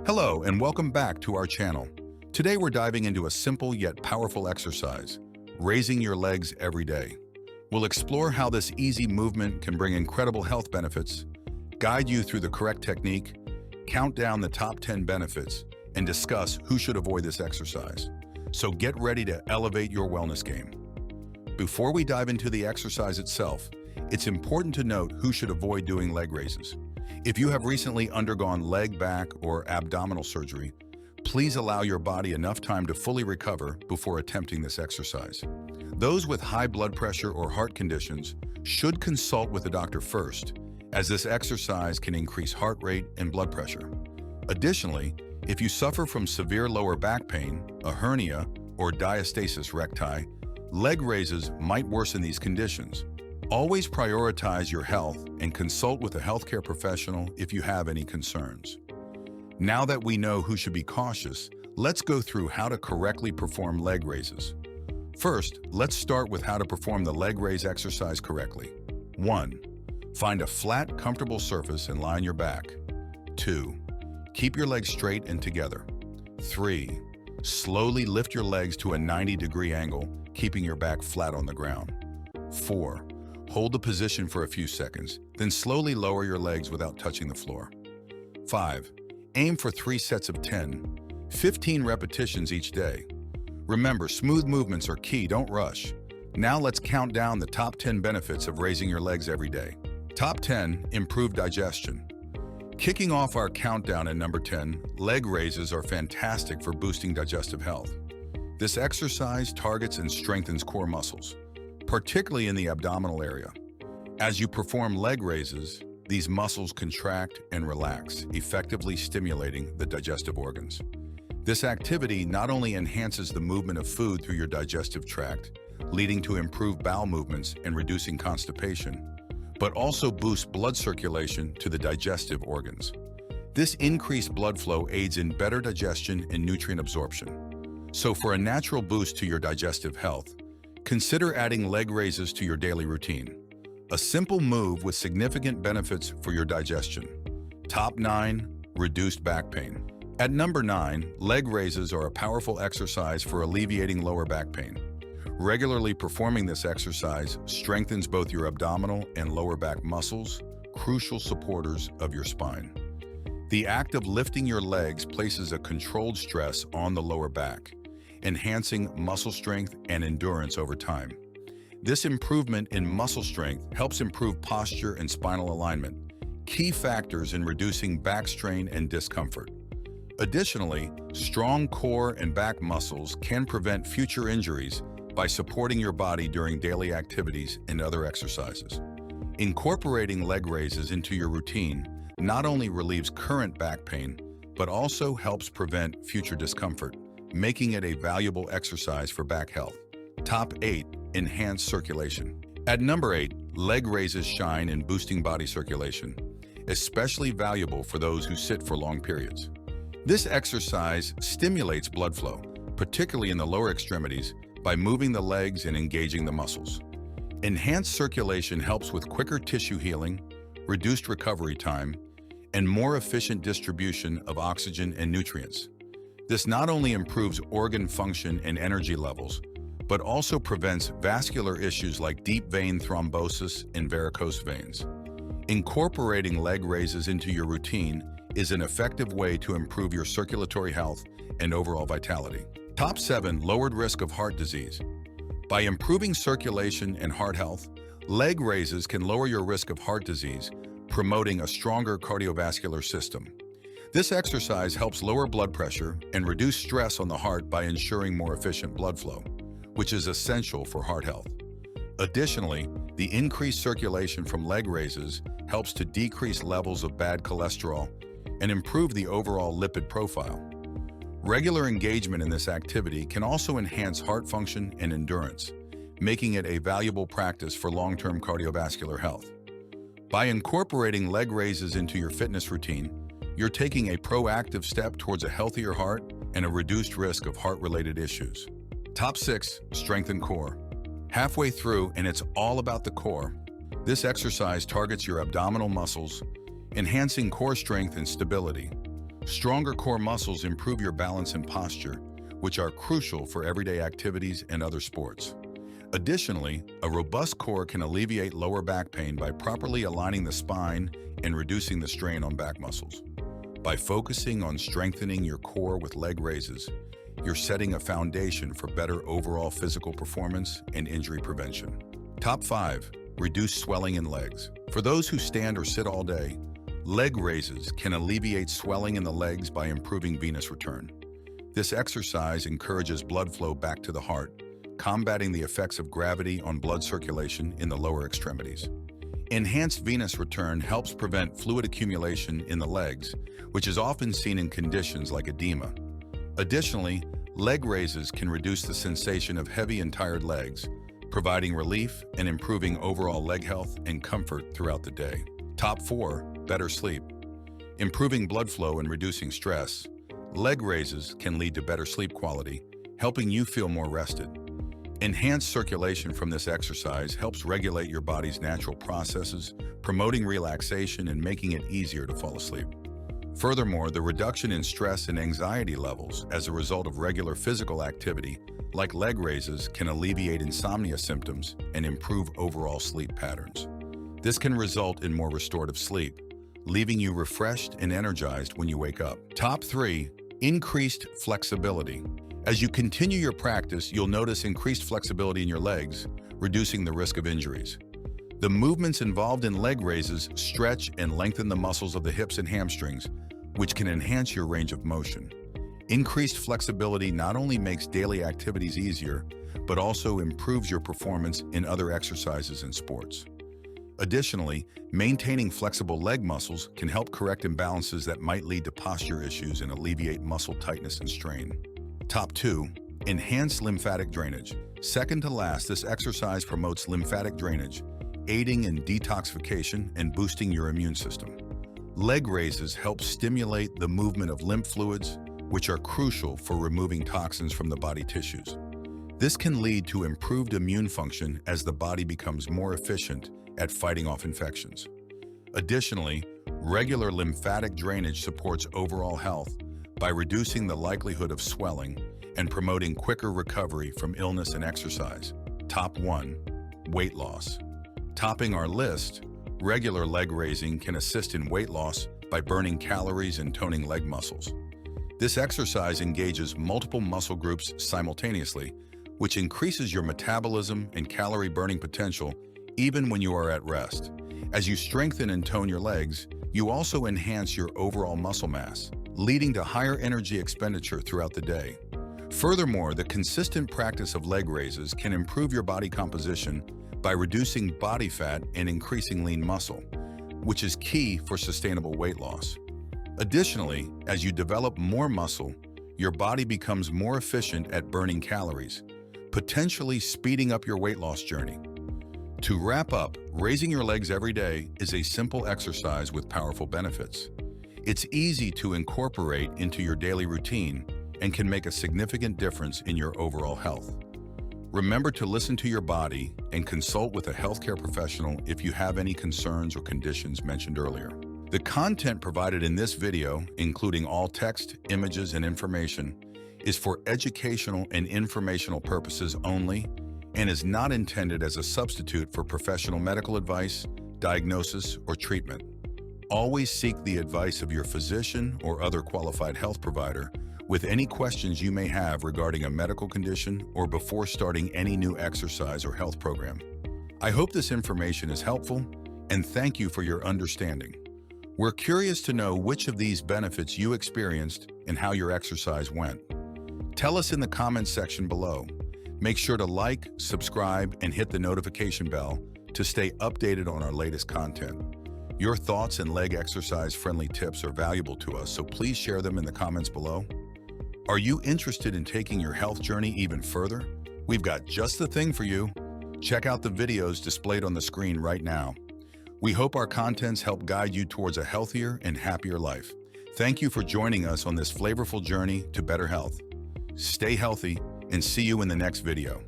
Hello and welcome back to our channel. Today we're diving into a simple yet powerful exercise, raising your legs every day. We'll explore how this easy movement can bring incredible health benefits, guide you through the correct technique, count down the top 10 benefits, and discuss who should avoid this exercise. So get ready to elevate your wellness game. Before we dive into the exercise itself, it's important to note who should avoid doing leg raises. If you have recently undergone leg, back, or abdominal surgery, please allow your body enough time to fully recover before attempting this exercise. Those with high blood pressure or heart conditions should consult with a doctor first, as this exercise can increase heart rate and blood pressure. Additionally, if you suffer from severe lower back pain, a hernia, or diastasis recti, leg raises might worsen these conditions. Always prioritize your health and consult with a healthcare professional if you have any concerns. Now that we know who should be cautious, let's go through how to correctly perform leg raises. First, let's start with how to perform the leg raise exercise correctly. 1. Find a flat, comfortable surface and lie on your back. 2. Keep your legs straight and together. 3. Slowly lift your legs to a 90-degree angle, keeping your back flat on the ground. 4. Hold the position for a few seconds, then slowly lower your legs without touching the floor. 5. Aim for 3 sets of 10, 15 repetitions each day. Remember, smooth movements are key, don't rush. Now let's count down the top 10 benefits of raising your legs every day. Top 10, improved digestion. Kicking off our countdown at number 10, leg raises are fantastic for boosting digestive health. This exercise targets and strengthens core muscles, particularly in the abdominal area. As you perform leg raises, these muscles contract and relax, effectively stimulating the digestive organs. This activity not only enhances the movement of food through your digestive tract, leading to improved bowel movements and reducing constipation, but also boosts blood circulation to the digestive organs. This increased blood flow aids in better digestion and nutrient absorption. So for a natural boost to your digestive health, consider adding leg raises to your daily routine. A simple move with significant benefits for your digestion. Top 9, reduced back pain. At number 9, leg raises are a powerful exercise for alleviating lower back pain. Regularly performing this exercise strengthens both your abdominal and lower back muscles, crucial supporters of your spine. The act of lifting your legs places a controlled stress on the lower back, enhancing muscle strength and endurance over time. This improvement in muscle strength helps improve posture and spinal alignment, key factors in reducing back strain and discomfort. Additionally, strong core and back muscles can prevent future injuries by supporting your body during daily activities and other exercises. Incorporating leg raises into your routine not only relieves current back pain, but also helps prevent future discomfort, making it a valuable exercise for back health. Top 8, enhanced circulation. At number 8, leg raises shine in boosting body circulation, especially valuable for those who sit for long periods. This exercise stimulates blood flow, particularly in the lower extremities, by moving the legs and engaging the muscles. Enhanced circulation helps with quicker tissue healing, reduced recovery time, and more efficient distribution of oxygen and nutrients. This not only improves organ function and energy levels, but also prevents vascular issues like deep vein thrombosis and varicose veins. Incorporating leg raises into your routine is an effective way to improve your circulatory health and overall vitality. Top 7, lowered risk of heart disease. By improving circulation and heart health, leg raises can lower your risk of heart disease, promoting a stronger cardiovascular system. This exercise helps lower blood pressure and reduce stress on the heart by ensuring more efficient blood flow, which is essential for heart health. Additionally, the increased circulation from leg raises helps to decrease levels of bad cholesterol and improve the overall lipid profile. Regular engagement in this activity can also enhance heart function and endurance, making it a valuable practice for long-term cardiovascular health. By incorporating leg raises into your fitness routine, you're taking a proactive step towards a healthier heart and a reduced risk of heart-related issues. Top 6, strengthen core. Halfway through, and it's all about the core. This exercise targets your abdominal muscles, enhancing core strength and stability. Stronger core muscles improve your balance and posture, which are crucial for everyday activities and other sports. Additionally, a robust core can alleviate lower back pain by properly aligning the spine and reducing the strain on back muscles. By focusing on strengthening your core with leg raises, you're setting a foundation for better overall physical performance and injury prevention. Top 5. Reduce swelling in legs. For those who stand or sit all day, leg raises can alleviate swelling in the legs by improving venous return. This exercise encourages blood flow back to the heart, combating the effects of gravity on blood circulation in the lower extremities. Enhanced venous return helps prevent fluid accumulation in the legs, which is often seen in conditions like edema. Additionally, leg raises can reduce the sensation of heavy and tired legs, providing relief and improving overall leg health and comfort throughout the day. Top 4. Better sleep. Improving blood flow and reducing stress, leg raises can lead to better sleep quality, helping you feel more rested. Enhanced circulation from this exercise helps regulate your body's natural processes, promoting relaxation and making it easier to fall asleep. Furthermore, the reduction in stress and anxiety levels as a result of regular physical activity, like leg raises, can alleviate insomnia symptoms and improve overall sleep patterns. This can result in more restorative sleep, leaving you refreshed and energized when you wake up. Top 3. Increased flexibility. As you continue your practice, you'll notice increased flexibility in your legs, reducing the risk of injuries. The movements involved in leg raises stretch and lengthen the muscles of the hips and hamstrings, which can enhance your range of motion. Increased flexibility not only makes daily activities easier, but also improves your performance in other exercises and sports. Additionally, maintaining flexible leg muscles can help correct imbalances that might lead to posture issues and alleviate muscle tightness and strain. Top 2. Enhance lymphatic drainage. Second to last, this exercise promotes lymphatic drainage, aiding in detoxification and boosting your immune system. Leg raises help stimulate the movement of lymph fluids, which are crucial for removing toxins from the body tissues. This can lead to improved immune function as the body becomes more efficient at fighting off infections. Additionally, regular lymphatic drainage supports overall health by reducing the likelihood of swelling and promoting quicker recovery from illness and exercise. Top 1. Weight loss. Topping our list, regular leg raising can assist in weight loss by burning calories and toning leg muscles. This exercise engages multiple muscle groups simultaneously, which increases your metabolism and calorie burning potential even when you are at rest. As you strengthen and tone your legs, you also enhance your overall muscle mass, leading to higher energy expenditure throughout the day. Furthermore, the consistent practice of leg raises can improve your body composition by reducing body fat and increasing lean muscle, which is key for sustainable weight loss. Additionally, as you develop more muscle, your body becomes more efficient at burning calories, potentially speeding up your weight loss journey. To wrap up, raising your legs every day is a simple exercise with powerful benefits. It's easy to incorporate into your daily routine and can make a significant difference in your overall health. Remember to listen to your body and consult with a healthcare professional if you have any concerns or conditions mentioned earlier. The content provided in this video, including all text, images, and information, is for educational and informational purposes only and is not intended as a substitute for professional medical advice, diagnosis, or treatment. Always seek the advice of your physician or other qualified health provider with any questions you may have regarding a medical condition or before starting any new exercise or health program. I hope this information is helpful, and thank you for your understanding. We're curious to know which of these benefits you experienced and how your exercise went. Tell us in the comments section below. Make sure to like, subscribe, and hit the notification bell to stay updated on our latest content. Your thoughts and leg exercise-friendly tips are valuable to us, so please share them in the comments below. Are you interested in taking your health journey even further? We've got just the thing for you. Check out the videos displayed on the screen right now. We hope our contents help guide you towards a healthier and happier life. Thank you for joining us on this flavorful journey to better health. Stay healthy and see you in the next video.